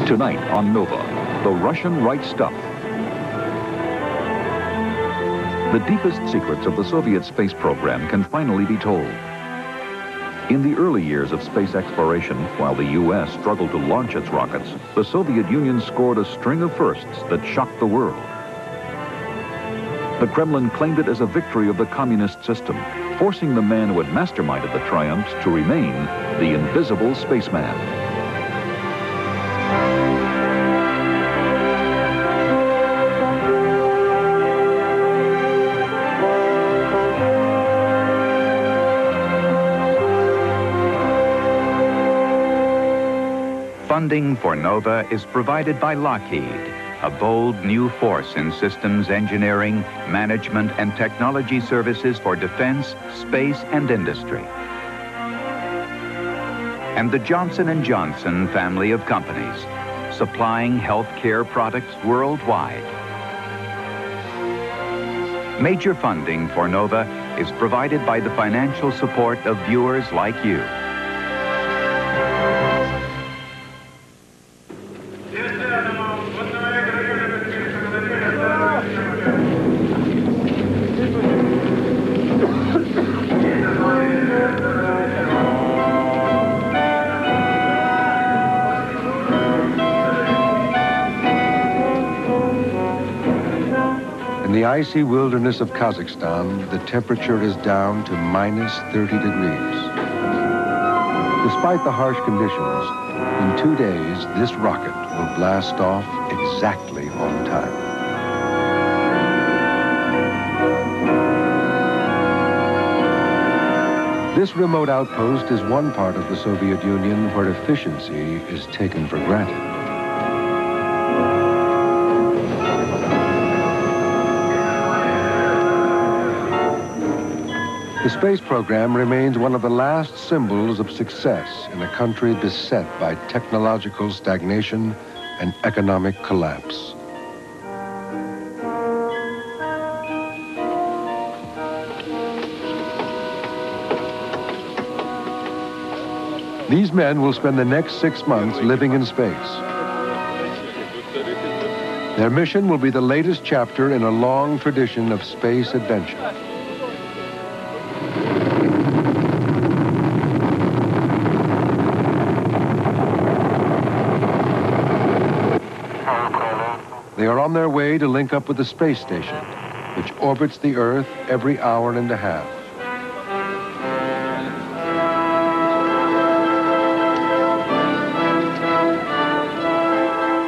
Tonight on Nova, the Russian right stuff. The deepest secrets of the Soviet space program can finally be told. In the early years of space exploration, while the U.S. struggled to launch its rockets, the Soviet Union scored a string of firsts that shocked the world. The Kremlin claimed it as a victory of the communist system, forcing the man who had masterminded the triumphs to remain the invisible spaceman. Funding for NOVA is provided by Lockheed, a bold new force in systems engineering, management, and technology services for defense, space, and industry. And the Johnson & Johnson family of companies, supplying healthcare products worldwide. Major funding for NOVA is provided by the financial support of viewers like you. In the icy wilderness of Kazakhstan, the temperature is down to minus 30 degrees. Despite the harsh conditions, in 2 days, this rocket will blast off exactly on time. This remote outpost is one part of the Soviet Union where efficiency is taken for granted. The space program remains one of the last symbols of success in a country beset by technological stagnation and economic collapse. These men will spend the next 6 months living in space. Their mission will be the latest chapter in a long tradition of space adventure. They are on their way to link up with the space station, which orbits the Earth every hour and a half.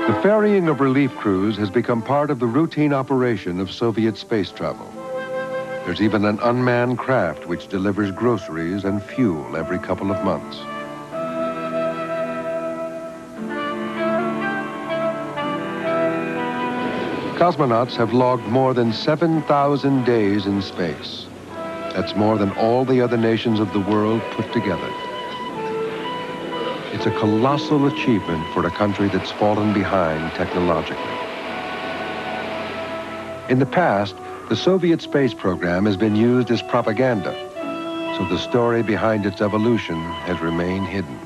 The ferrying of relief crews has become part of the routine operation of Soviet space travel. There's even an unmanned craft which delivers groceries and fuel every couple of months. Cosmonauts have logged more than 7,000 days in space. That's more than all the other nations of the world put together. It's a colossal achievement for a country that's fallen behind technologically. In the past, the Soviet space program has been used as propaganda, so the story behind its evolution has remained hidden.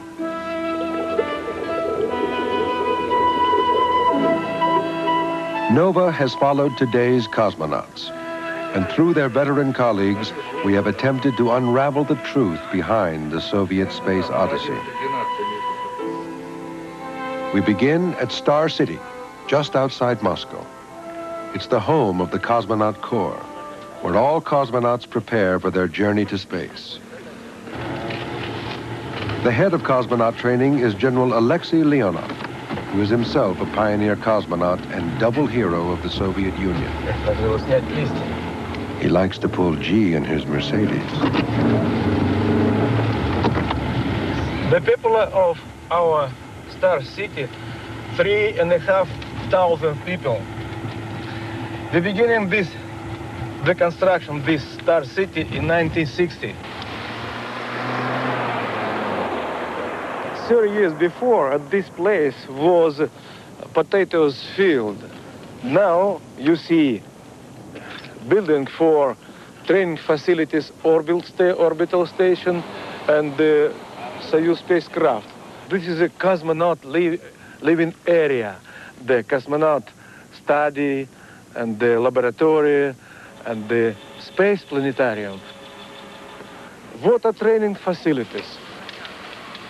NOVA has followed today's cosmonauts, and through their veteran colleagues, we have attempted to unravel the truth behind the Soviet space odyssey. We begin at Star City, just outside Moscow. It's the home of the Cosmonaut Corps, where all cosmonauts prepare for their journey to space. The head of cosmonaut training is General Alexei Leonov, who is himself a pioneer cosmonaut and double hero of the Soviet Union. He likes to pull G in his Mercedes. The people of our Star City, 3,500 people. The beginning the construction of this Star City in 1960. 30 years before, at this place was a potatoes field. Now you see building for training facilities, orbital station, and Soyuz spacecraft. This is a cosmonaut living area. The cosmonaut study and the laboratory and the space planetarium. Water training facilities.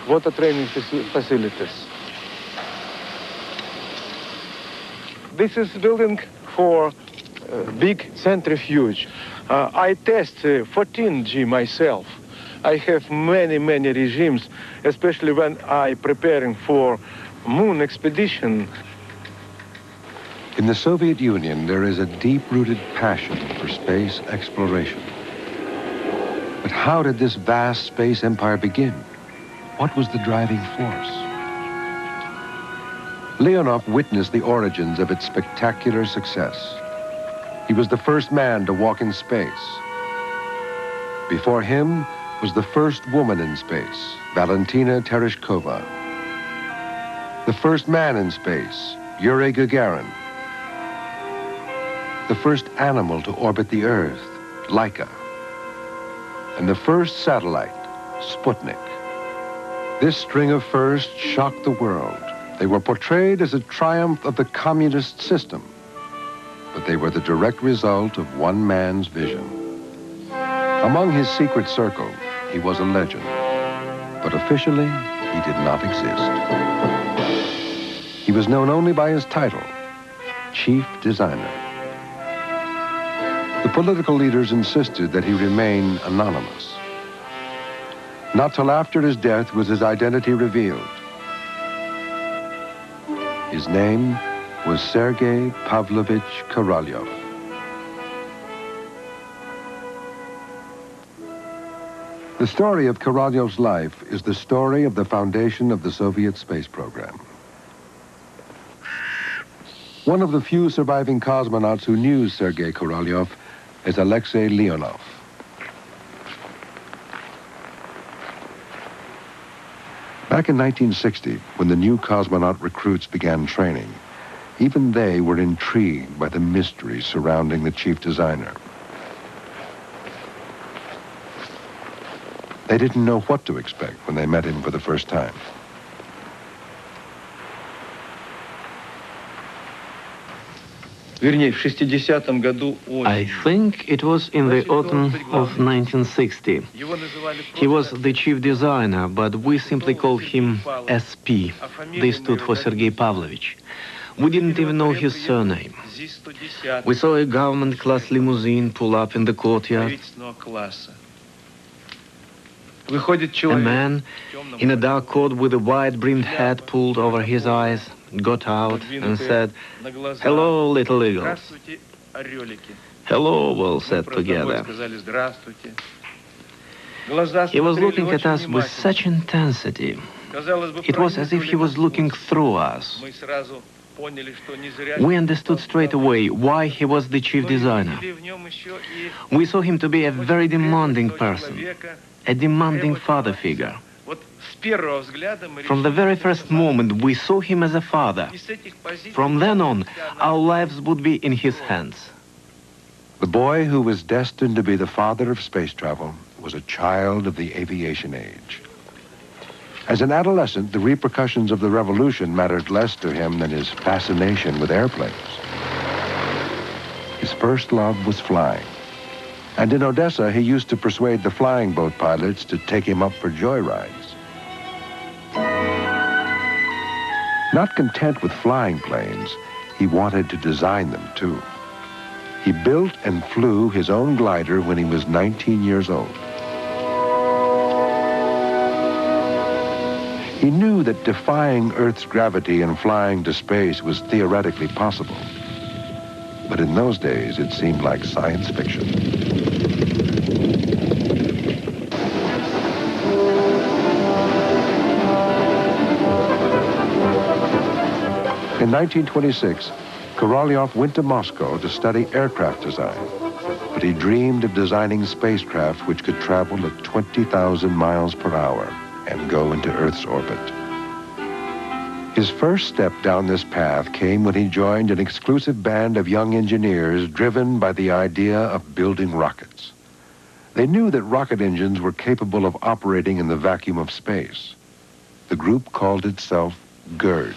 Water training facilities. This is building for big centrifuge. I test 14G myself. I have many regimes, especially when I preparing for moon expedition. In the Soviet Union, there is a deep-rooted passion for space exploration. But how did this vast space empire begin? What was the driving force? Leonov witnessed the origins of its spectacular success. He was the first man to walk in space. Before him was the first woman in space, Valentina Tereshkova. The first man in space, Yuri Gagarin. The first animal to orbit the Earth, Laika. And the first satellite, Sputnik. This string of firsts shocked the world. They were portrayed as a triumph of the communist system, but they were the direct result of one man's vision. Among his secret circle, he was a legend, but officially, he did not exist. He was known only by his title, Chief Designer. The political leaders insisted that he remain anonymous. Not till after his death was his identity revealed. His name was Sergei Pavlovich Korolev. The story of Korolev's life is the story of the foundation of the Soviet space program. One of the few surviving cosmonauts who knew Sergei Korolev is Alexei Leonov. Back in 1960, when the new cosmonaut recruits began training, even they were intrigued by the mystery surrounding the chief designer. They didn't know what to expect when they met him for the first time. I think it was in the autumn of 1960. He was the chief designer, but we simply called him SP. This stood for Sergei Pavlovich. We didn't even know his surname. We saw a government-class limousine pull up in the courtyard. A man in a dark coat with a wide-brimmed hat pulled over his eyes, got out and said, "Hello, little eagles." "Hello," we all said together. He was looking at us with such intensity. It was as if he was looking through us. We understood straight away why he was the chief designer. We saw him to be a very demanding person, a demanding father figure. From the very first moment, we saw him as a father. From then on, our lives would be in his hands. The boy who was destined to be the father of space travel was a child of the aviation age. As an adolescent, the repercussions of the revolution mattered less to him than his fascination with airplanes. His first love was flying. And in Odessa, he used to persuade the flying boat pilots to take him up for joyrides. Not content with flying planes, he wanted to design them too. He built and flew his own glider when he was 19 years old. He knew that defying Earth's gravity and flying to space was theoretically possible. But in those days, it seemed like science fiction. In 1926, Korolev went to Moscow to study aircraft design, but he dreamed of designing spacecraft which could travel at 20,000 miles per hour and go into Earth's orbit. His first step down this path came when he joined an exclusive band of young engineers driven by the idea of building rockets. They knew that rocket engines were capable of operating in the vacuum of space. The group called itself GERD.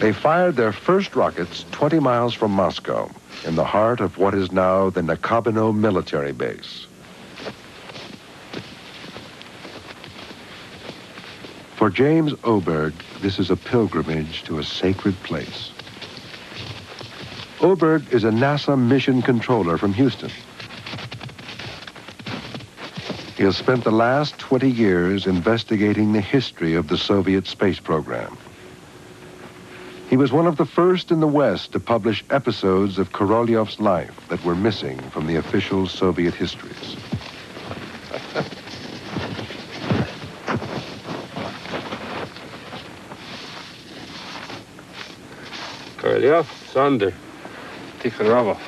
They fired their first rockets 20 miles from Moscow, in the heart of what is now the Nakhabino military base. For James Oberg, this is a pilgrimage to a sacred place. Oberg is a NASA mission controller from Houston. He has spent the last 20 years investigating the history of the Soviet space program. He was one of the first in the West to publish episodes of Korolyov's life that were missing from the official Soviet histories. Korolyov, Sonder, Tikhonovov.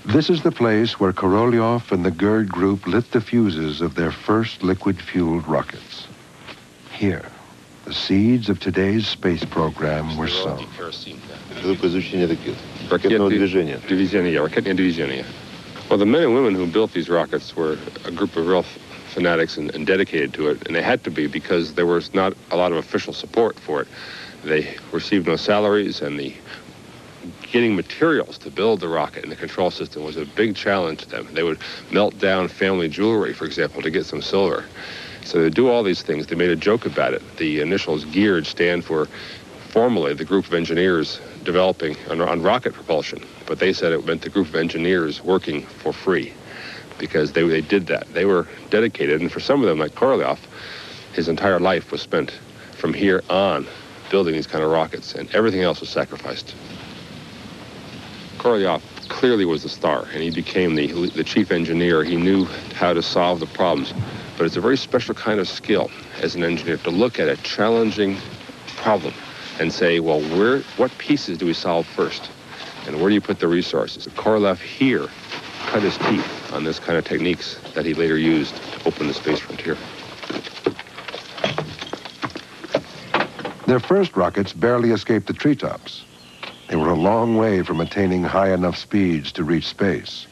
This is the place where Korolyov and the GERD group lit the fuses of their first liquid-fueled rockets. Here, the seeds of today's space program were sown. Well, the men and women who built these rockets were a group of real fanatics and dedicated to it, and they had to be because there was not a lot of official support for it. They received no salaries, and getting materials to build the rocket and the control system was a big challenge to them. They would melt down family jewelry, for example, to get some silver. So they do all these things. They made a joke about it. The initials GEARD stand for, formally, the group of engineers developing on rocket propulsion. But they said it meant the group of engineers working for free because they did that. They were dedicated, and for some of them, like Korolyov, his entire life was spent from here on building these kind of rockets, and everything else was sacrificed. Korolyov clearly was the star, and he became the chief engineer. He knew how to solve the problems, but it's a very special kind of skill as an engineer to look at a challenging problem and say, well, what pieces do we solve first, and where do you put the resources? Korolyov here cut his teeth on this kind of techniques that he later used to open the space frontier. Their first rockets barely escaped the treetops. They were a long way from attaining high enough speeds to reach space.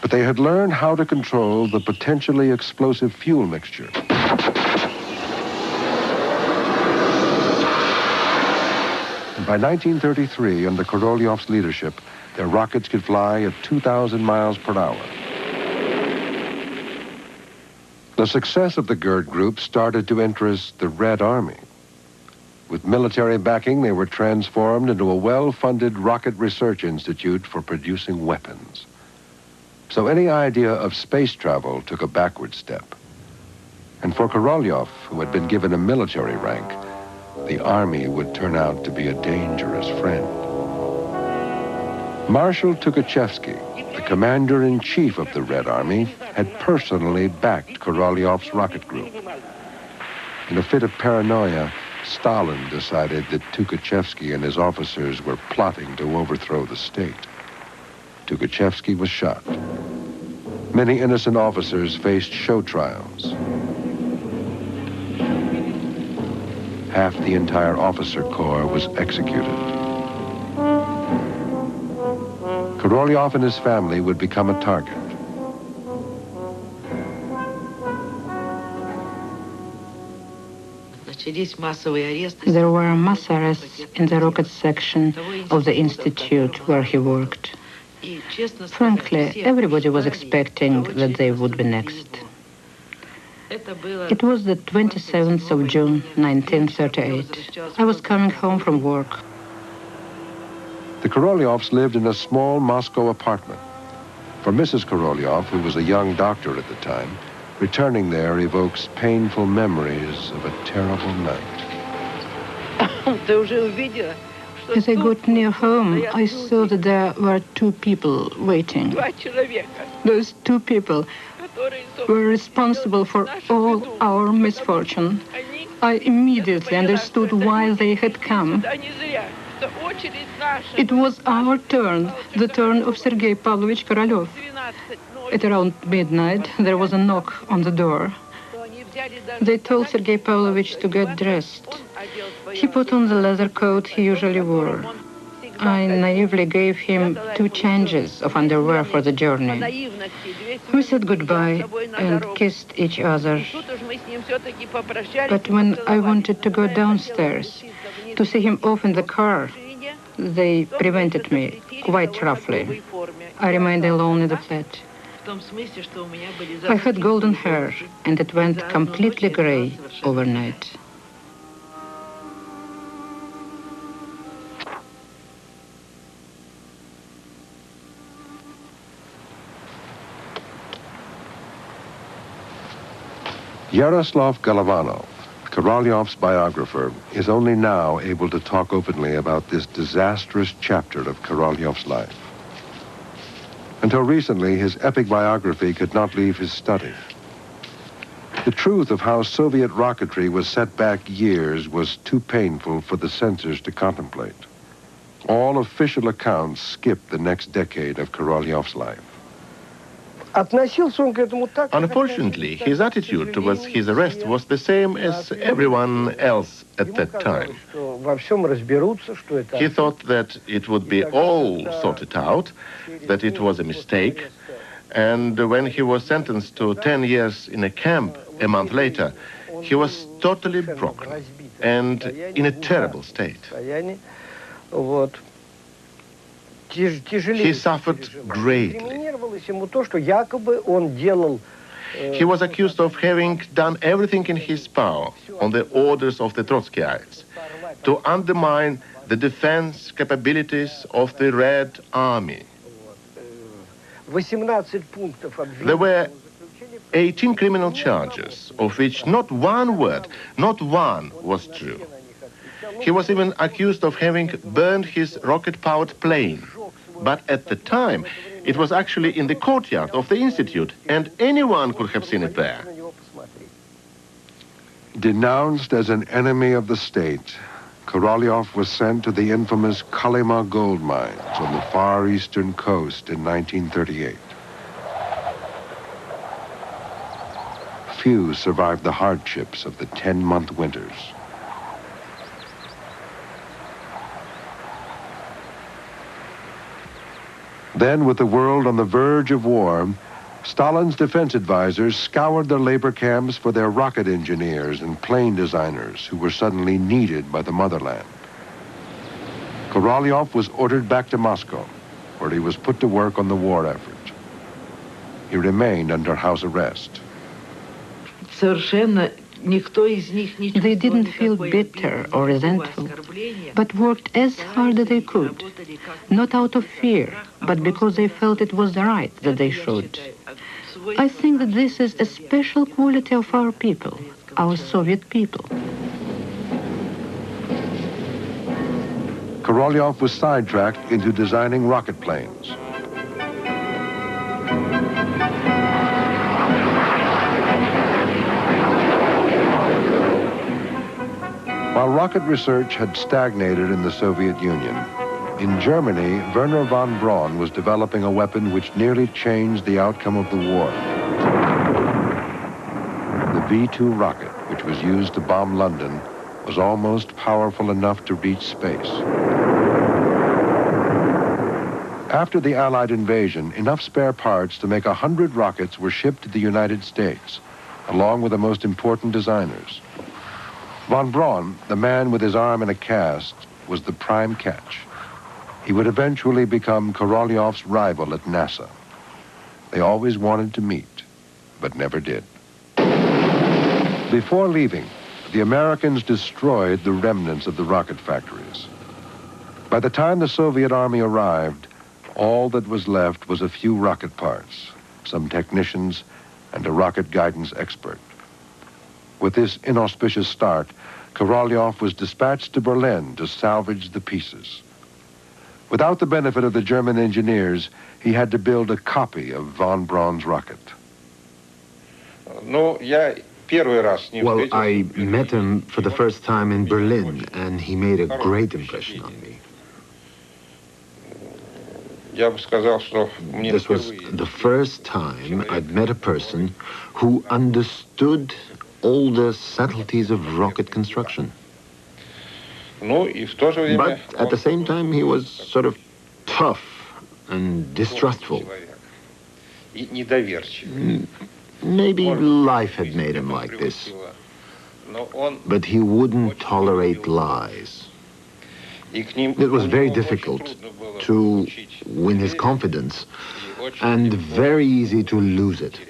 But they had learned how to control the potentially explosive fuel mixture. And by 1933, under Korolyov's leadership, their rockets could fly at 2,000 miles per hour. The success of the GERD group started to interest the Red Army. With military backing, they were transformed into a well-funded rocket research institute for producing weapons. So any idea of space travel took a backward step. And for Korolyov, who had been given a military rank, the Army would turn out to be a dangerous friend. Marshal Tukhachevsky, the commander-in-chief of the Red Army, had personally backed Korolyov's rocket group. In a fit of paranoia, Stalin decided that Tukhachevsky and his officers were plotting to overthrow the state. Tukhachevsky was shot. Many innocent officers faced show trials. Half the entire officer corps was executed. Korolyov and his family would become a target. There were mass arrests in the rocket section of the institute where he worked. Frankly, everybody was expecting that they would be next. It was the 27th of June, 1938. I was coming home from work. The Korolyovs lived in a small Moscow apartment. For Mrs. Korolyov, who was a young doctor at the time, returning there evokes painful memories of a terrible night. As I got near home, I saw that there were two people waiting. Those two people were responsible for all our misfortune. I immediately understood why they had come. It was our turn, the turn of Sergei Pavlovich Korolyov. At around midnight, there was a knock on the door. They told Sergei Pavlovich to get dressed. He put on the leather coat he usually wore. I naively gave him 2 changes of underwear for the journey. We said goodbye and kissed each other. But when I wanted to go downstairs to see him off in the car, they prevented me quite roughly. I remained alone in the flat. I had golden hair, and it went completely gray overnight. Yaroslav Golovanov, Korolyov's biographer, is only now able to talk openly about this disastrous chapter of Korolyov's life. Until recently, his epic biography could not leave his study. The truth of how Soviet rocketry was set back years was too painful for the censors to contemplate. All official accounts skipped the next decade of Korolyov's life. Unfortunately, his attitude towards his arrest was the same as everyone else at that time. He thought that it would be all sorted out, that it was a mistake, and when he was sentenced to 10 years in a camp a month later, he was totally broken and in a terrible state. He suffered greatly. He was accused of having done everything in his power on the orders of the Trotskyites to undermine the defense capabilities of the Red Army. There were 18 criminal charges, of which not one word, not one was true. He was even accused of having burned his rocket-powered plane. But at the time, it was actually in the courtyard of the Institute, and anyone could have seen it there. Denounced as an enemy of the state, Korolyov was sent to the infamous Kolyma gold mines on the far eastern coast in 1938. Few survived the hardships of the 10-month winters. Then, with the world on the verge of war, Stalin's defense advisors scoured their labor camps for their rocket engineers and plane designers who were suddenly needed by the motherland. Korolyov was ordered back to Moscow, where he was put to work on the war effort. He remained under house arrest. They didn't feel bitter or resentful, but worked as hard as they could, not out of fear, but because they felt it was the right that they should. I think that this is a special quality of our people, our Soviet people. Korolyov was sidetracked into designing rocket planes. While rocket research had stagnated in the Soviet Union, in Germany, Wernher von Braun was developing a weapon which nearly changed the outcome of the war. The V-2 rocket, which was used to bomb London, was almost powerful enough to reach space. After the Allied invasion, enough spare parts to make 100 rockets were shipped to the United States, along with the most important designers. Von Braun, the man with his arm in a cast, was the prime catch. He would eventually become Korolyov's rival at NASA. They always wanted to meet, but never did. Before leaving, the Americans destroyed the remnants of the rocket factories. By the time the Soviet Army arrived, all that was left was a few rocket parts, some technicians, and a rocket guidance expert. With this inauspicious start, Korolyov was dispatched to Berlin to salvage the pieces. Without the benefit of the German engineers, he had to build a copy of von Braun's rocket. Well, I met him for the first time in Berlin, and he made a great impression on me. This was the first time I'd met a person who understood all the subtleties of rocket construction. But at the same time, he was sort of tough and distrustful. Maybe life had made him like this. But he wouldn't tolerate lies. It was very difficult to win his confidence and very easy to lose it.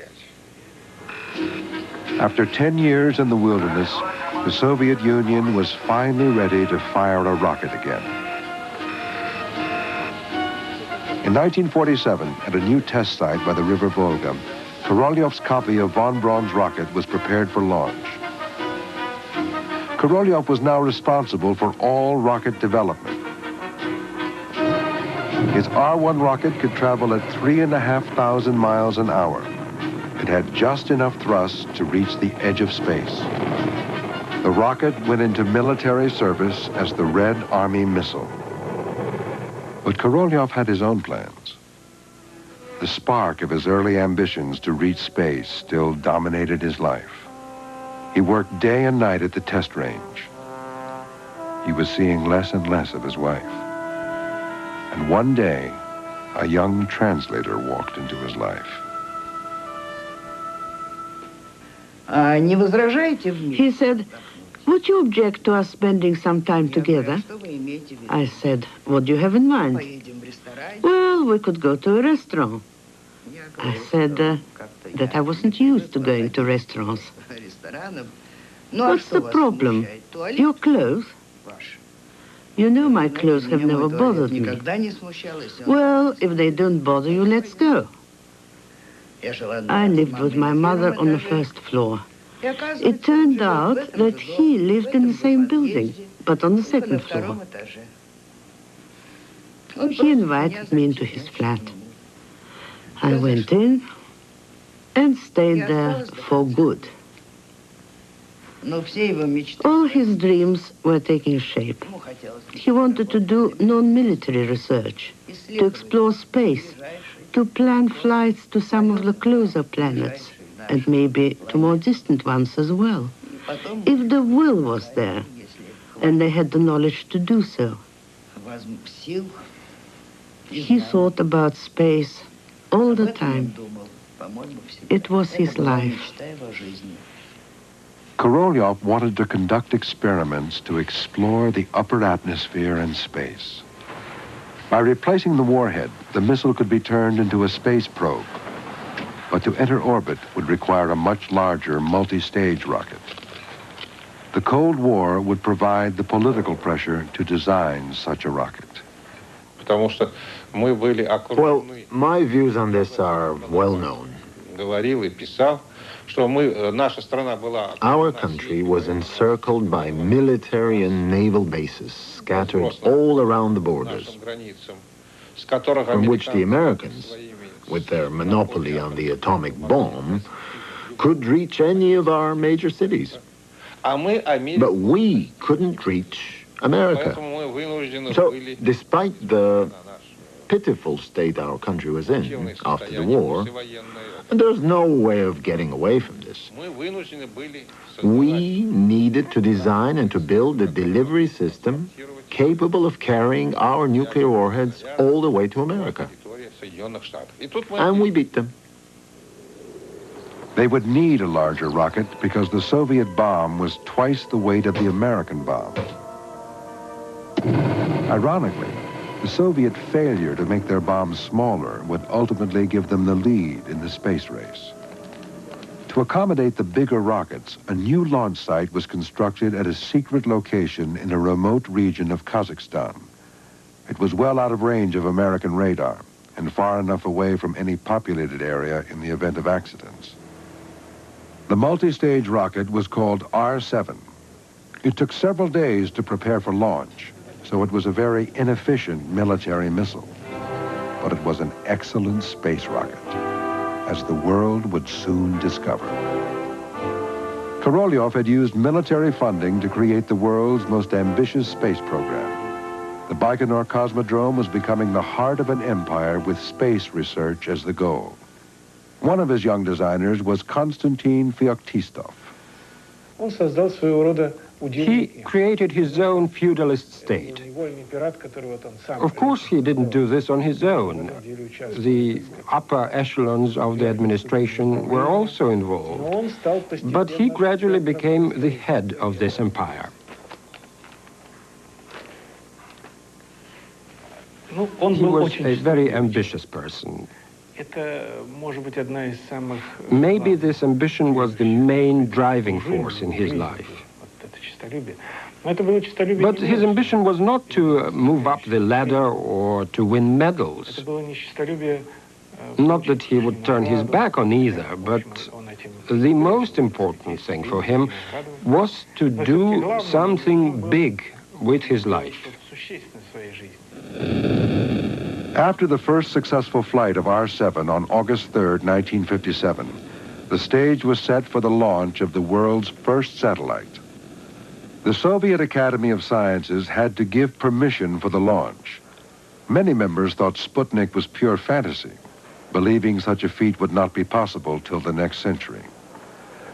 After 10 years in the wilderness, the Soviet Union was finally ready to fire a rocket again. In 1947, at a new test site by the River Volga, Korolyov's copy of von Braun's rocket was prepared for launch. Korolyov was now responsible for all rocket development. His R-1 rocket could travel at 3,500 miles an hour. It had just enough thrust to reach the edge of space. The rocket went into military service as the Red Army missile. But Korolyov had his own plans. The spark of his early ambitions to reach space still dominated his life. He worked day and night at the test range. He was seeing less and less of his wife. And one day, a young translator walked into his life. He said, would you object to us spending some time together? I said, what do you have in mind? Well, we could go to a restaurant. I said that I wasn't used to going to restaurants. What's the problem? Your clothes? You know my clothes have never bothered me. Well, if they don't bother you, let's go. I lived with my mother on the first floor. It turned out that he lived in the same building, but on the second floor. He invited me into his flat. I went in and stayed there for good. All his dreams were taking shape. He wanted to do non-military research, to explore space, to plan flights to some of the closer planets, and maybe to more distant ones as well, if the will was there, and they had the knowledge to do so. He thought about space all the time. It was his life. Korolyov wanted to conduct experiments to explore the upper atmosphere and space. By replacing the warhead, the missile could be turned into a space probe. But to enter orbit would require a much larger multi-stage rocket. The Cold War would provide the political pressure to design such a rocket. Well, my views on this are well known. Our country was encircled by military and naval bases scattered all around the borders, from which the Americans, with their monopoly on the atomic bomb, could reach any of our major cities. But we couldn't reach America. So, despite the pitiful state our country was in after the war, there's no way of getting away from this. We needed to design and to build a delivery system capable of carrying our nuclear warheads all the way to America. And we beat them. They would need a larger rocket because the Soviet bomb was twice the weight of the American bomb. Ironically, the Soviet failure to make their bombs smaller would ultimately give them the lead in the space race. To accommodate the bigger rockets, a new launch site was constructed at a secret location in a remote region of Kazakhstan. It was well out of range of American radar and far enough away from any populated area in the event of accidents. The multi-stage rocket was called R-7. It took several days to prepare for launch, so it was a very inefficient military missile. But it was an excellent space rocket, as the world would soon discover. Korolyov had used military funding to create the world's most ambitious space program. The Baikonur Cosmodrome was becoming the heart of an empire with space research as the goal. One of his young designers was Konstantin Feoktistov. He created his own feudalist state. Of course, he didn't do this on his own. The upper echelons of the administration were also involved. But he gradually became the head of this empire. He was a very ambitious person. Maybe this ambition was the main driving force in his life. But his ambition was not to move up the ladder or to win medals. Not that he would turn his back on either, but the most important thing for him was to do something big with his life. After the first successful flight of R-7 on August 3rd, 1957, the stage was set for the launch of the world's first satellite. The Soviet Academy of Sciences had to give permission for the launch. Many members thought Sputnik was pure fantasy, believing such a feat would not be possible till the next century.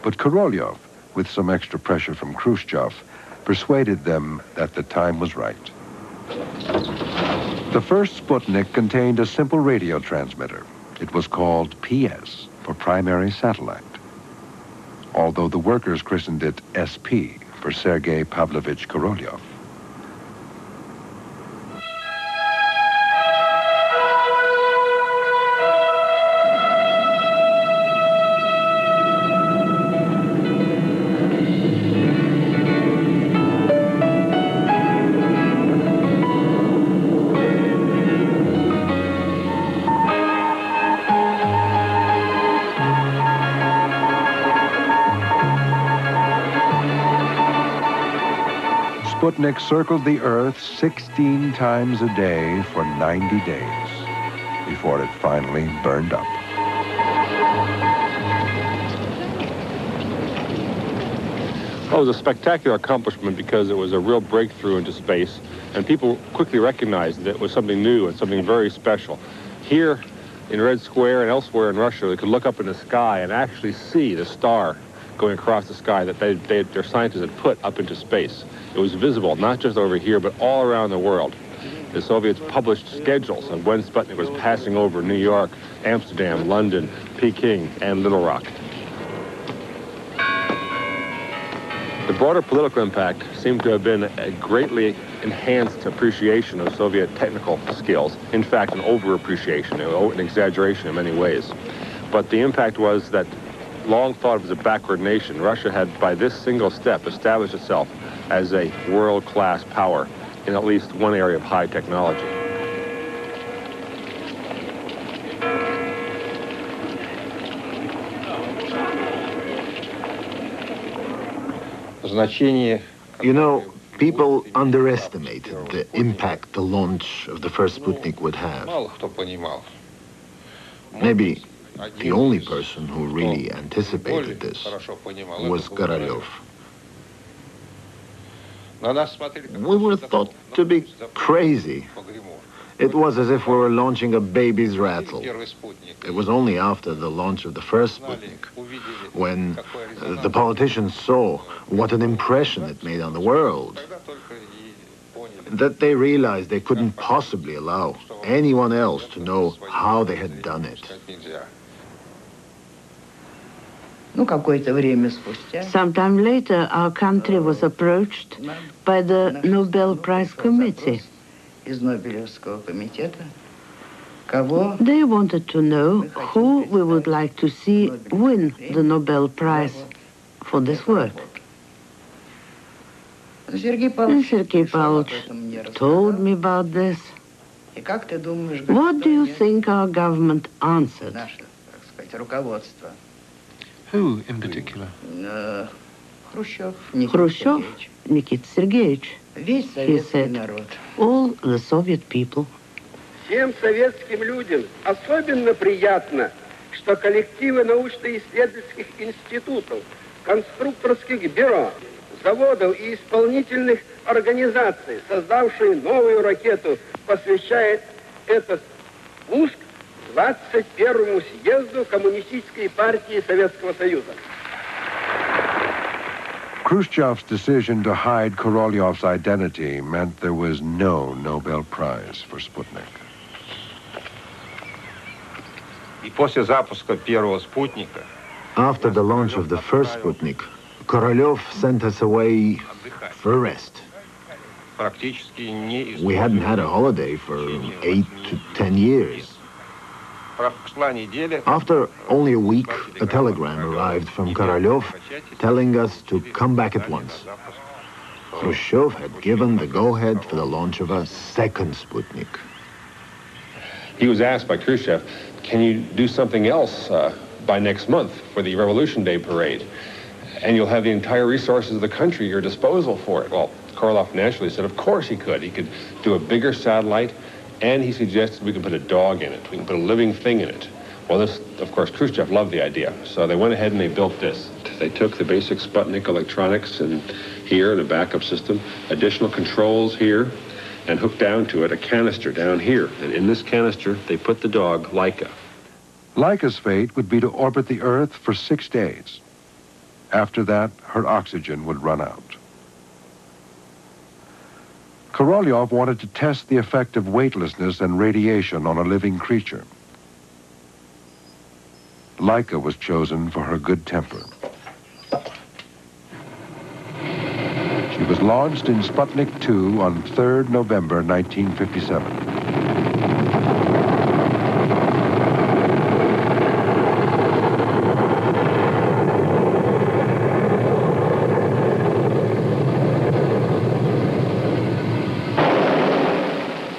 But Korolev, with some extra pressure from Khrushchev, persuaded them that the time was right. The first Sputnik contained a simple radio transmitter. It was called PS, for primary satellite, although the workers christened it SP, for Sergei Pavlovich Korolev. Sputnik circled the Earth 16 times a day for 90 days before it finally burned up. Well, it was a spectacular accomplishment because it was a real breakthrough into space, and people quickly recognized that it was something new and something very special. Here in Red Square and elsewhere in Russia, they could look up in the sky and actually see the star going across the sky that their scientists had put up into space. It was visible, not just over here, but all around the world. The Soviets published schedules on when Sputnik was passing over New York, Amsterdam, London, Peking, and Little Rock. The broader political impact seemed to have been a greatly enhanced appreciation of Soviet technical skills. In fact, an over-appreciation, an exaggeration in many ways. But the impact was that, long thought of as a backward nation, Russia had, by this single step, established itself as a world-class power in at least one area of high technology. You know, people underestimated the impact the launch of the first Sputnik would have. Maybe the only person who really anticipated this was Korolev. We were thought to be crazy. It was as if we were launching a baby's rattle. It was only after the launch of the first Sputnik, when the politicians saw what an impression it made on the world, that they realized they couldn't possibly allow anyone else to know how they had done it. Sometime later, our country was approached by the Nobel Prize Committee. They wanted to know who we would like to see win the Nobel Prize for this work. And Sergei Pavlovich told me about this. What do you think our government answered? Who in particular? Khrushchev, Nikita Sergeyevich. He said, all the Soviet people. Всем советским людям особенно приятно, что коллективы научно-исследовательских институтов, конструкторских бюро, заводов и исполнительных организаций, создавшие новую ракету, посвящает этот пуск 21-му съезду Коммунистической партии Советского Союза. Khrushchev's decision to hide Korolyov's identity meant there was no Nobel Prize for Sputnik. After the launch of the first Sputnik, Korolev sent us away for rest. We hadn't had a holiday for 8 to 10 years. After only a week, a telegram arrived from Korolev telling us to come back at once. Khrushchev had given the go-ahead for the launch of a second Sputnik. He was asked by Khrushchev, can you do something else by next month for the Revolution Day parade? And you'll have the entire resources of the country at your disposal for it. Well, Korolev naturally said, of course he could. He could do a bigger satellite, and he suggested we could put a dog in it. We can put a living thing in it. Well, this, of course, Khrushchev loved the idea. So they went ahead and they built this. They took the basic Sputnik electronics and here, the backup system, additional controls here, and hooked down to it a canister down here. And in this canister, they put the dog, Laika. Laika's fate would be to orbit the Earth for 6 days. After that, her oxygen would run out. Korolev wanted to test the effect of weightlessness and radiation on a living creature. Laika was chosen for her good temper. She was launched in Sputnik 2 on 3rd November 1957.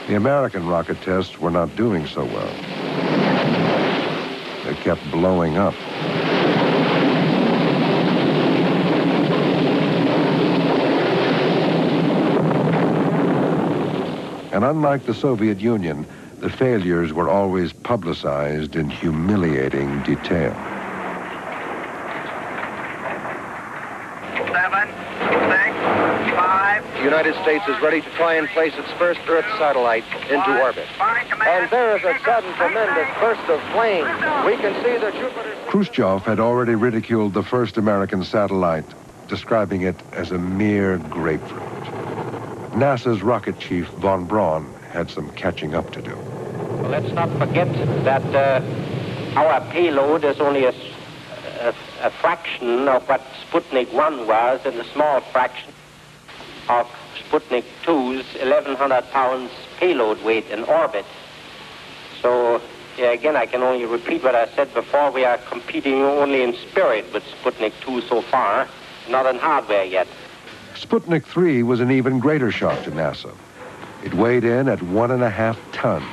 The American rocket tests were not doing so well. They kept blowing up. And unlike the Soviet Union, the failures were always publicized in humiliating detail. 7, 6, 5. The United States is ready to try and place its first Earth satellite into orbit. And there is a sudden, tremendous burst of flame. We can see the Jupiter... Khrushchev had already ridiculed the first American satellite, describing it as a mere grapefruit. NASA's rocket chief, von Braun, had some catching up to do. Well, let's not forget that our payload is only a fraction of what Sputnik 1 was, and a small fraction of Sputnik 2's 1,100 pounds payload weight in orbit. So, again, I can only repeat what I said before. We are competing only in spirit with Sputnik 2 so far, not in hardware yet. Sputnik 3 was an even greater shock to NASA. It weighed in at 1.5 tons.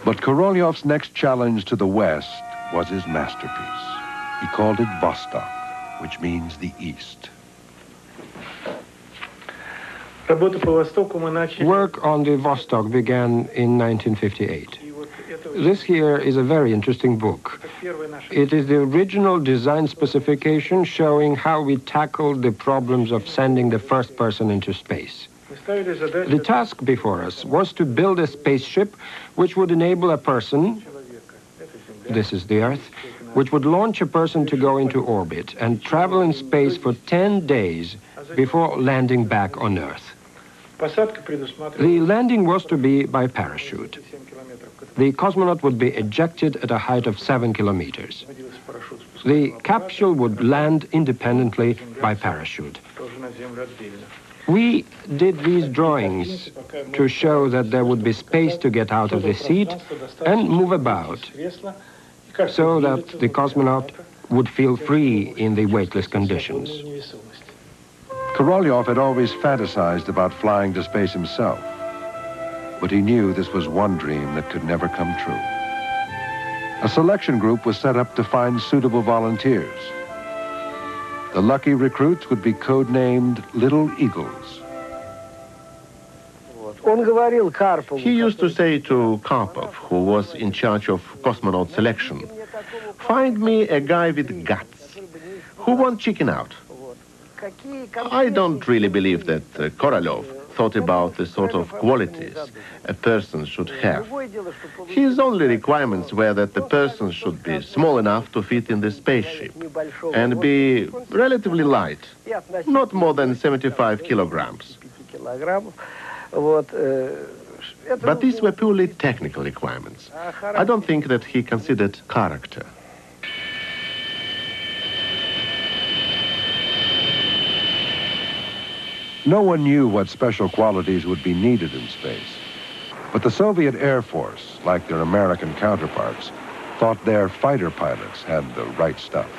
But Korolyov's next challenge to the West was his masterpiece. He called it Vostok, which means the East. Work on the Vostok began in 1958. This here is a very interesting book. It is the original design specification showing how we tackled the problems of sending the first person into space. The task before us was to build a spaceship which would enable a person, this is the Earth, which would launch a person to go into orbit and travel in space for 10 days before landing back on Earth. The landing was to be by parachute. The cosmonaut would be ejected at a height of 7 kilometers. The capsule would land independently by parachute. We did these drawings to show that there would be space to get out of the seat and move about, so that the cosmonaut would feel free in the weightless conditions. Korolev had always fantasized about flying to space himself, but he knew this was one dream that could never come true. A selection group was set up to find suitable volunteers. The lucky recruits would be codenamed Little Eagles. He used to say to Karpov, who was in charge of cosmonaut selection, "Find me a guy with guts, who won't chicken out." I don't really believe that Korolev thought about the sort of qualities a person should have. His only requirements were that the person should be small enough to fit in the spaceship and be relatively light, not more than 75 kilograms. But these were purely technical requirements. I don't think that he considered character. No one knew what special qualities would be needed in space. But the Soviet Air Force, like their American counterparts, thought their fighter pilots had the right stuff.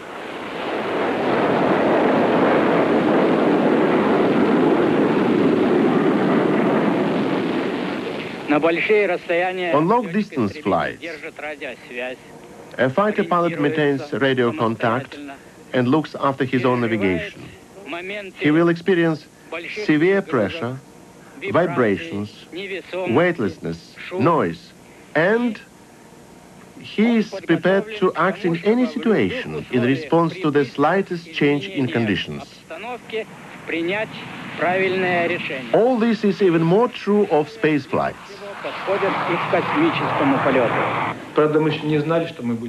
On long-distance flights, a fighter pilot maintains radio contact and looks after his own navigation. He will experience severe pressure, vibrations, weightlessness, noise, and he is prepared to act in any situation in response to the slightest change in conditions. All this is even more true of space flights.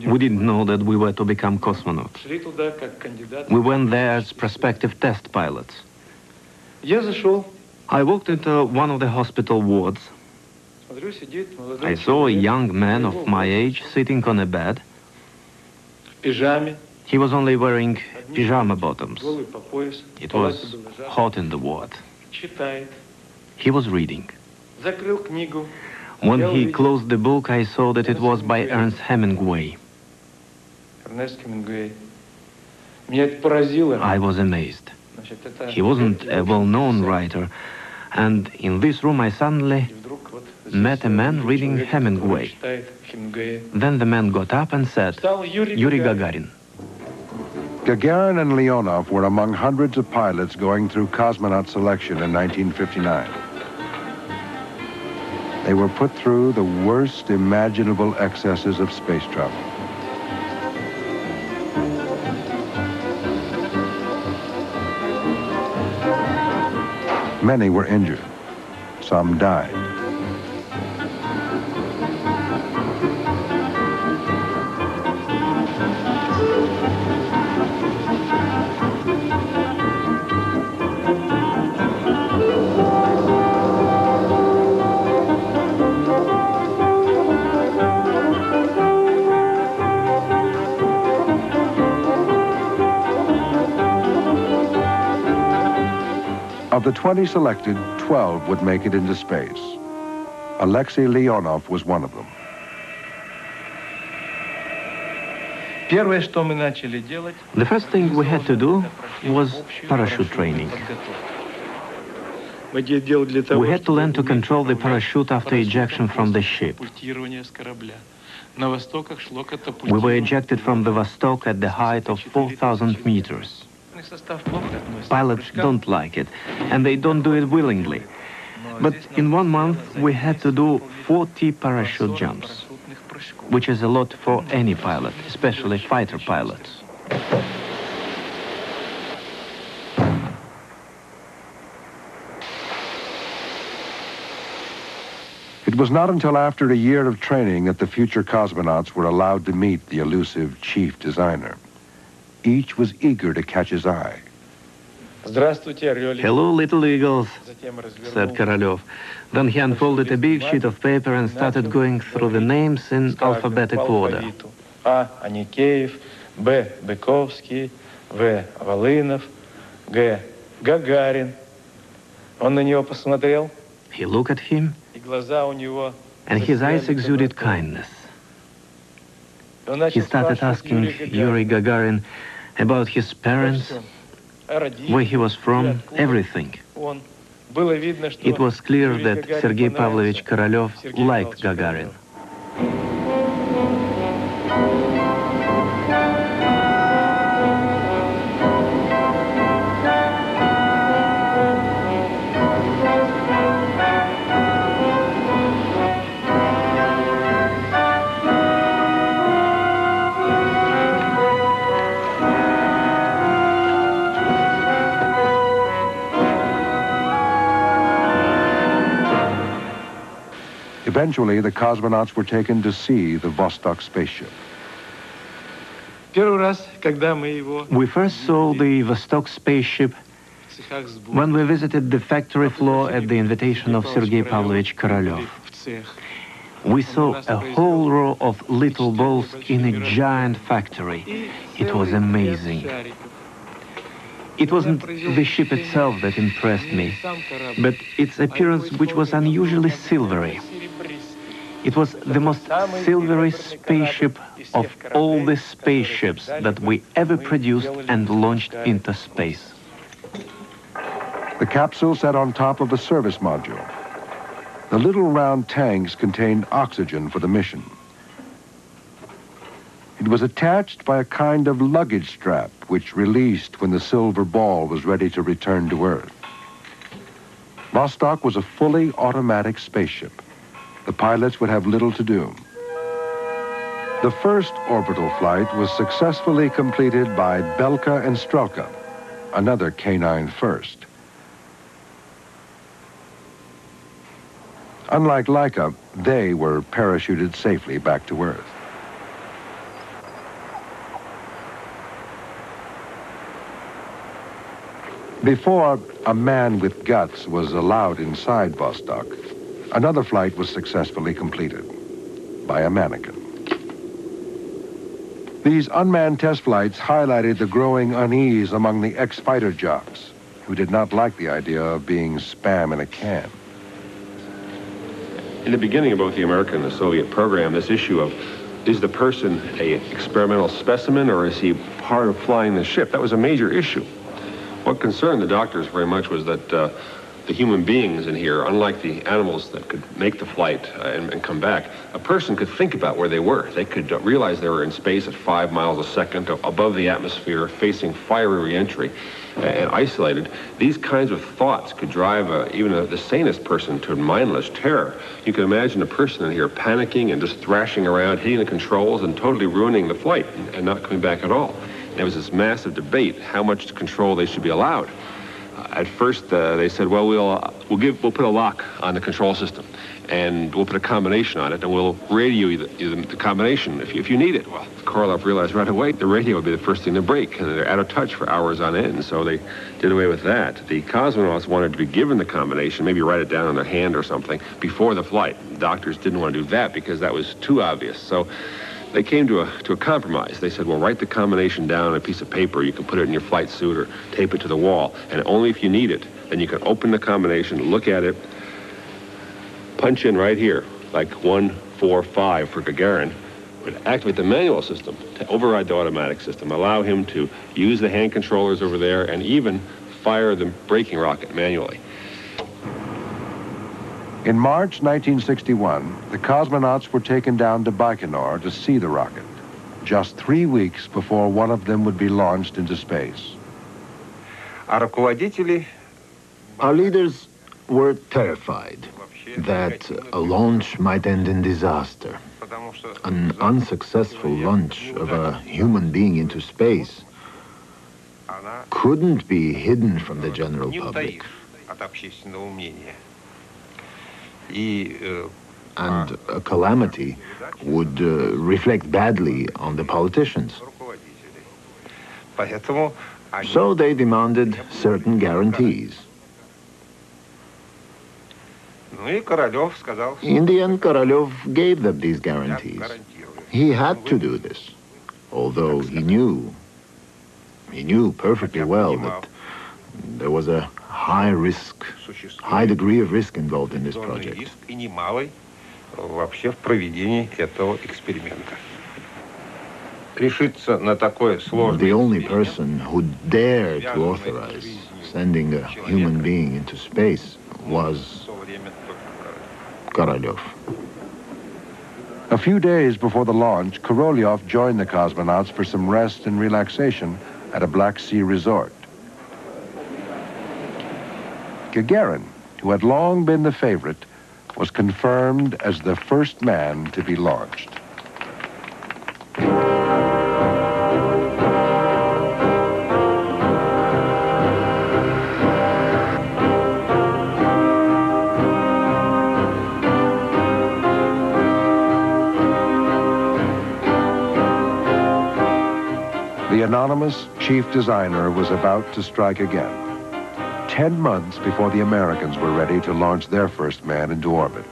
We didn't know that we were to become cosmonauts. We went there as prospective test pilots. I walked into one of the hospital wards. I saw a young man of my age sitting on a bed. He was only wearing pyjama bottoms. It was hot in the ward. He was reading. When he closed the book, I saw that it was by Ernest Hemingway. I was amazed. He wasn't a well-known writer, and in this room I suddenly met a man reading Hemingway. Then the man got up and said, "Yuri Gagarin." Gagarin and Leonov were among hundreds of pilots going through cosmonaut selection in 1959. They were put through the worst imaginable excesses of space travel. Many were injured. Some died. Of the 20 selected, 12 would make it into space. Alexei Leonov was one of them. The first thing we had to do was parachute training. We had to learn to control the parachute after ejection from the ship. We were ejected from the Vostok at the height of 4,000 meters. Pilots don't like it, and they don't do it willingly. But in 1 month, we had to do 40 parachute jumps, which is a lot for any pilot, especially fighter pilots. It was not until after a year of training that the future cosmonauts were allowed to meet the elusive chief designer. Each was eager to catch his eye. "Hello, little eagles," said Korolev. Then he unfolded a big sheet of paper and started going through the names in alphabetical order. A. Anikeev, B. Bykovsky, V. Volynov, G. Gagarin. Он на него посмотрел. He looked at him, and his eyes exuded kindness. He started asking Yuri Gagarin about his parents, where he was from, everything. It was clear that Sergei Pavlovich Korolev liked Gagarin. Eventually, the cosmonauts were taken to see the Vostok spaceship. We first saw the Vostok spaceship when we visited the factory floor at the invitation of Sergei Pavlovich Korolev. We saw a whole row of little balls in a giant factory. It was amazing. It wasn't the ship itself that impressed me, but its appearance, which was unusually silvery. It was the most silvery spaceship of all the spaceships that we ever produced and launched into space. The capsule sat on top of a service module. The little round tanks contained oxygen for the mission. It was attached by a kind of luggage strap, which released when the silver ball was ready to return to Earth. Vostok was a fully automatic spaceship. The pilots would have little to do. The first orbital flight was successfully completed by Belka and Strelka, another K9 first. Unlike Laika, they were parachuted safely back to Earth. Before a man with guts was allowed inside Vostok, another flight was successfully completed by a mannequin. These unmanned test flights highlighted the growing unease among the ex-fighter jocks, who did not like the idea of being spam in a can. In the beginning of both the American and the Soviet program, this issue of, is the person an experimental specimen or is he part of flying the ship? That was a major issue. What concerned the doctors very much was that the human beings in here, unlike the animals that could make the flight and come back, a person could think about where they were. They could realize they were in space at 5 miles a second, above the atmosphere, facing fiery re-entry, and isolated. These kinds of thoughts could drive even the sanest person to mindless terror. You can imagine a person in here panicking and just thrashing around, hitting the controls and totally ruining the flight and not coming back at all. There was this massive debate how much control they should be allowed. At first, they said, well, we'll put a lock on the control system, and we'll put a combination on it, and we'll radio you the combination if you need it. Well, Korolev realized right away the radio would be the first thing to break, and they're out of touch for hours on end, so they did away with that. The cosmonauts wanted to be given the combination, maybe write it down on their hand or something, before the flight. The doctors didn't want to do that because that was too obvious. So they came to a compromise. They said, well, write the combination down on a piece of paper. You can put it in your flight suit or tape it to the wall. And only if you need it, then you can open the combination, look at it, punch in right here, like 145 for Gagarin, but activate the manual system to override the automatic system, allow him to use the hand controllers over there and even fire the braking rocket manually. In March 1961, the cosmonauts were taken down to Baikonur to see the rocket, just 3 weeks before one of them would be launched into space. Our leaders were terrified that a launch might end in disaster. An unsuccessful launch of a human being into space couldn't be hidden from the general public. And a calamity would reflect badly on the politicians. So they demanded certain guarantees. In the end, Korolev gave them these guarantees. He had to do this, although he knew perfectly well that there was a high degree of risk involved in this project. The only person who dared to authorize sending a human being into space was Korolev. A few days before the launch, Korolev joined the cosmonauts for some rest and relaxation at a Black Sea resort. Gagarin, who had long been the favorite, was confirmed as the first man to be launched. anonymous chief designer was about to strike again, 10 months before the Americans were ready to launch their first man into orbit.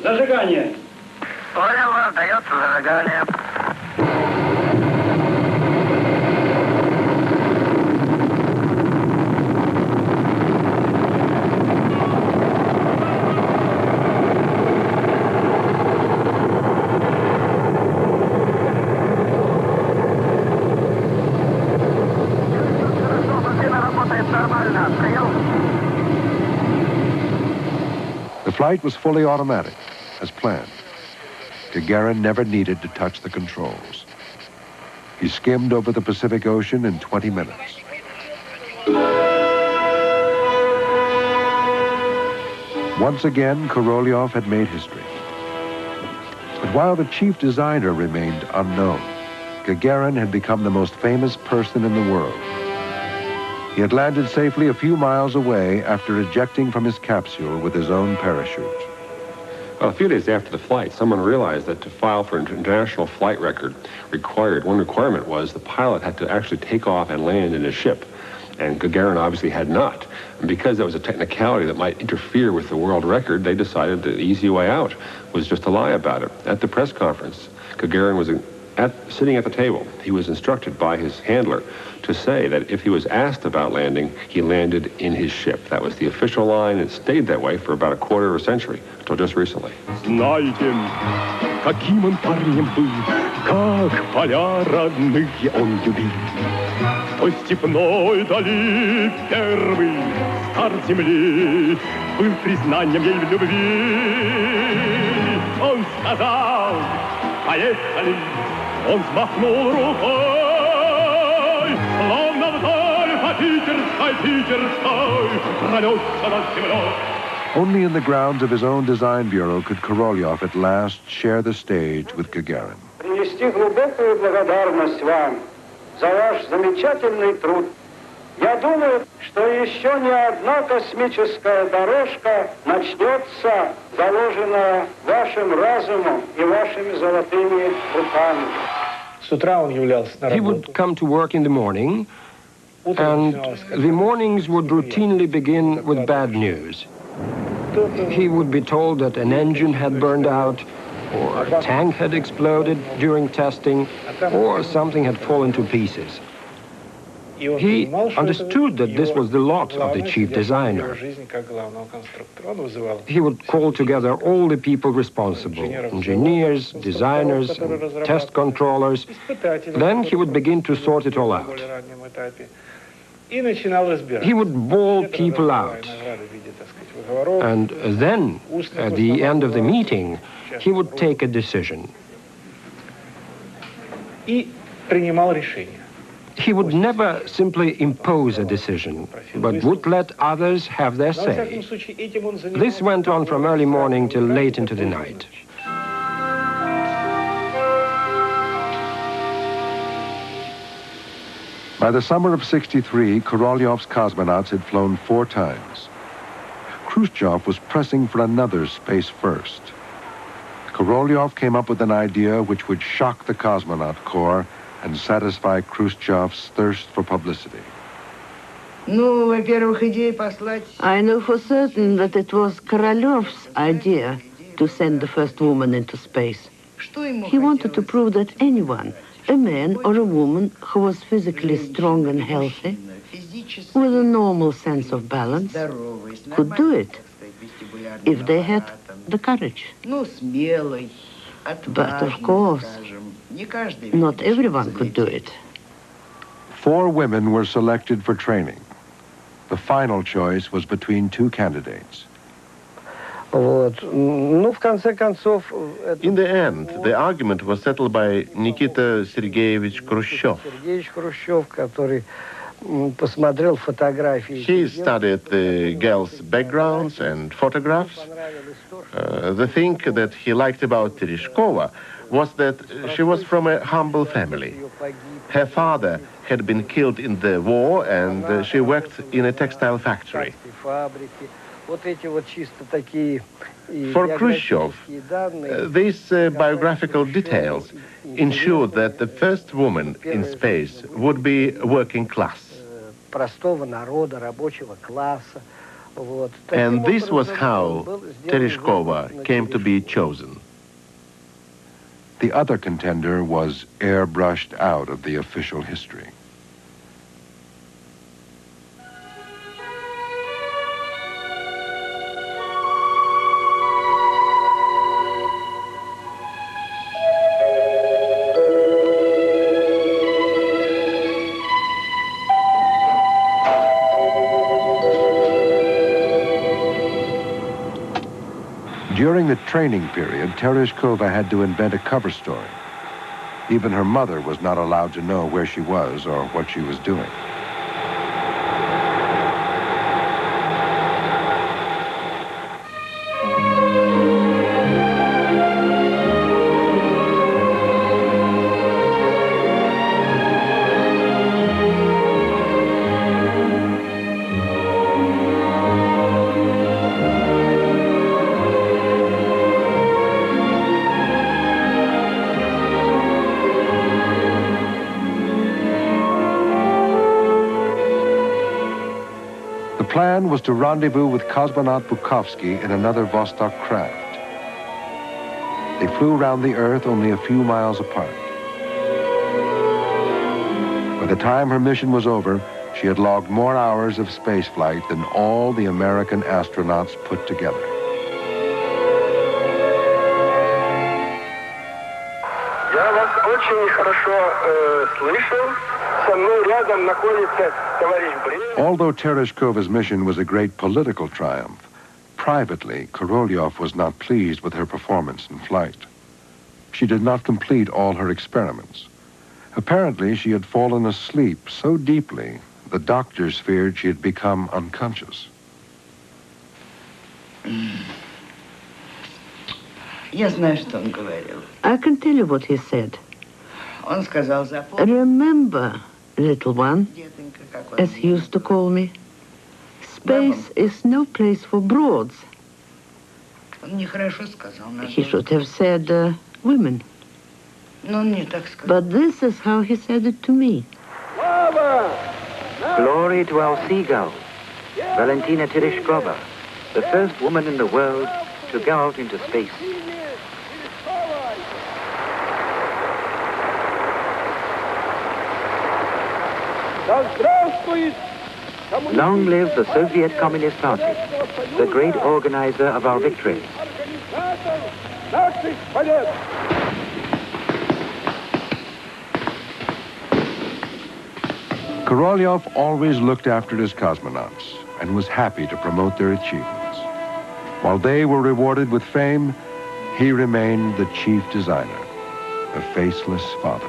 Зажигание. Понял, дается зажигание. The flight was fully automatic, as planned. Gagarin never needed to touch the controls. He skimmed over the Pacific Ocean in 20 minutes. Once again, Korolev had made history. But while the chief designer remained unknown, Gagarin had become the most famous person in the world. He had landed safely a few miles away after ejecting from his capsule with his own parachute. Well, a few days after the flight, someone realized that to file for an international flight record one requirement was the pilot had to actually take off and land in a ship. And Gagarin obviously had not. And because that was a technicality that might interfere with the world record, they decided the easy way out was just to lie about it. At the press conference, Gagarin was sitting at the table. He was instructed by his handler to say that if he was asked about landing, he landed in his ship. That was the official line. It stayed that way for about a quarter of a century, until just recently. Знаете, каким он парнем был, как поля родные он любил. Той степной дали первый стар земли был признанием ей в любви. Он сказал, поехали, он взмахнул рукой, словно вдоль по Питерской пронесся над землей. Only in the grounds of his own design bureau could Korolev at last share the stage with Gagarin. Принести глубокую благодарность вам за ваш замечательный труд. Я думаю, что еще не одна космическая дорожка начнется, заложенная вашим разумом и вашими золотыми руками. He would come to work in the morning, and the mornings would routinely begin with bad news. He would be told that an engine had burned out, or a tank had exploded during testing, or something had fallen to pieces. He understood that this was the lot of the chief designer. He would call together all the people responsible, engineers, designers, and test controllers. Then he would begin to sort it all out. He would bawl people out. And then, at the end of the meeting, he would take a decision. He would never simply impose a decision, but would let others have their say. This went on from early morning till late into the night. By the summer of '63, Korolev's cosmonauts had flown 4 times. Khrushchev was pressing for another space first. Korolev came up with an idea which would shock the cosmonaut corps and satisfy Khrushchev's thirst for publicity. I know for certain that it was Korolev's idea to send the first woman into space. He wanted to prove that anyone, a man or a woman who was physically strong and healthy, with a normal sense of balance, could do it, if they had the courage. But of course, not everyone could do it. 4 women were selected for training. The final choice was between 2 candidates. In the end, the argument was settled by Nikita Sergeyevich Khrushchev. He studied the girls' backgrounds and photographs. The thing that he liked about Tereshkova was that she was from a humble family. Her father had been killed in the war, and she worked in a textile factory. For Khrushchev, these biographical details ensured that the first woman in space would be working class. And this was how Tereshkova came to be chosen. The other contender was airbrushed out of the official history. During the training period, Tereshkova had to invent a cover story. Even her mother was not allowed to know where she was or what she was doing. The plan was to rendezvous with cosmonaut Bukovsky in another Vostok craft. They flew around the Earth only a few miles apart. By the time her mission was over, she had logged more hours of spaceflight than all the American astronauts put together. Я вас очень хорошо слышал. Со мной рядом находится товарищ Брежнев. Although Tereshkova's mission was a great political triumph, privately, Korolev was not pleased with her performance in flight. She did not complete all her experiments. Apparently, she had fallen asleep so deeply, the doctors feared she had become unconscious. I can tell you what he said. Remember, little one, as he used to call me, space is no place for broads. He should have said women. But this is how he said it to me. Glory to our seagull, Valentina Tereshkova, the first woman in the world to go out into space. Long live the Soviet Communist Party, the great organizer of our victory. Korolev always looked after his cosmonauts and was happy to promote their achievements. While they were rewarded with fame, he remained the chief designer, the faceless father.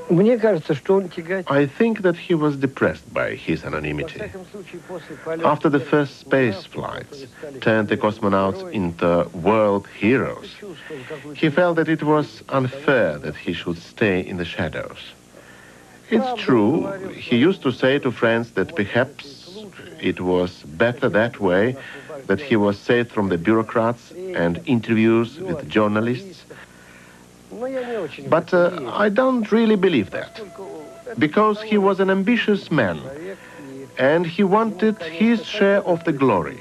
I think that he was depressed by his anonymity. After the first space flights turned the cosmonauts into world heroes, he felt that it was unfair that he should stay in the shadows. It's true, he used to say to friends that perhaps it was better that way, that he was saved from the bureaucrats and interviews with journalists. But I don't really believe that, because he was an ambitious man, and he wanted his share of the glory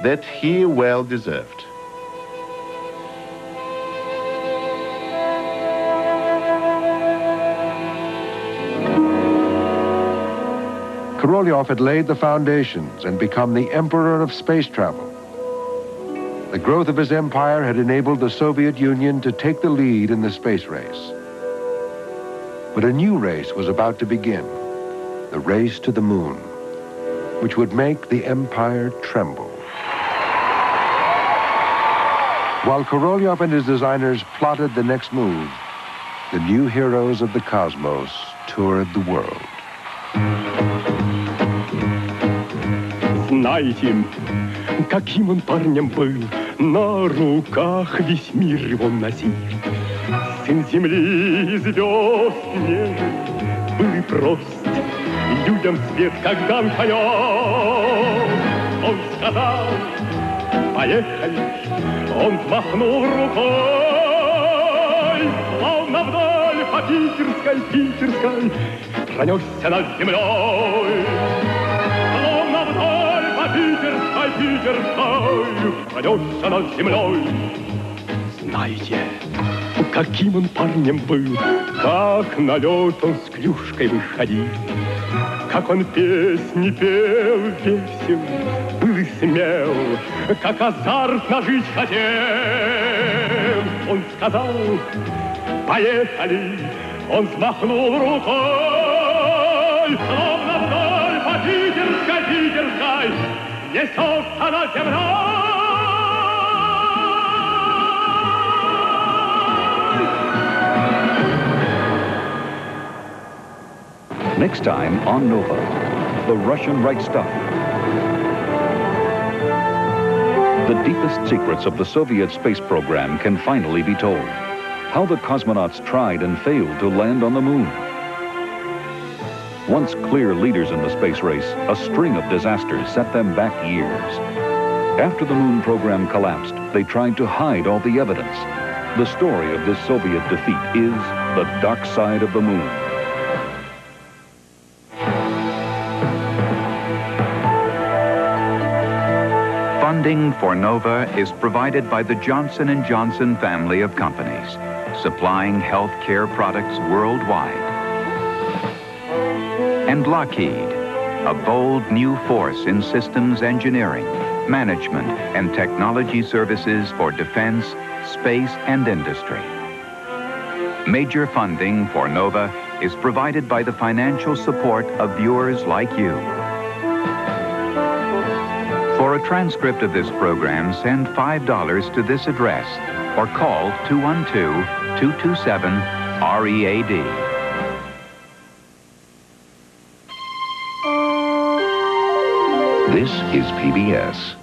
that he well deserved. Korolev had laid the foundations and become the emperor of space travel. The growth of his empire had enabled the Soviet Union to take the lead in the space race. But a new race was about to begin, the race to the moon, which would make the empire tremble. While Korolev and his designers plotted the next move, the new heroes of the cosmos toured the world. Знаете, каким он парнем был, на руках весь мир его носил. Сын земли и звезд нежен, был и прост, людям свет, когда он поет. Он сказал, поехали, он махнул рукой, словно вдаль по Питерской пронесся над землей. Словно вдаль по Питерской пронесся над землей. Знаете, каким он парнем был, как на лед он с клюшкой выходил, как он песни пел весел, был и смел, как азартно жить хотел. Он сказал, поехали, он взмахнул рукой, словно вдаль по Питерской несется над землей. Next time on Nova, the Russian right stuff. The deepest secrets of the Soviet space program can finally be told. How the cosmonauts tried and failed to land on the moon. Once clear leaders in the space race, a string of disasters set them back years. After the moon program collapsed, they tried to hide all the evidence. The story of this Soviet defeat is The Dark Side of the Moon. Funding for NOVA is provided by the Johnson & Johnson family of companies, supplying health care products worldwide. And Lockheed, a bold new force in systems engineering, management, and technology services for defense, space, and industry. Major funding for NOVA is provided by the financial support of viewers like you. For a transcript of this program, send $5 to this address or call 212-227-READ. This is PBS.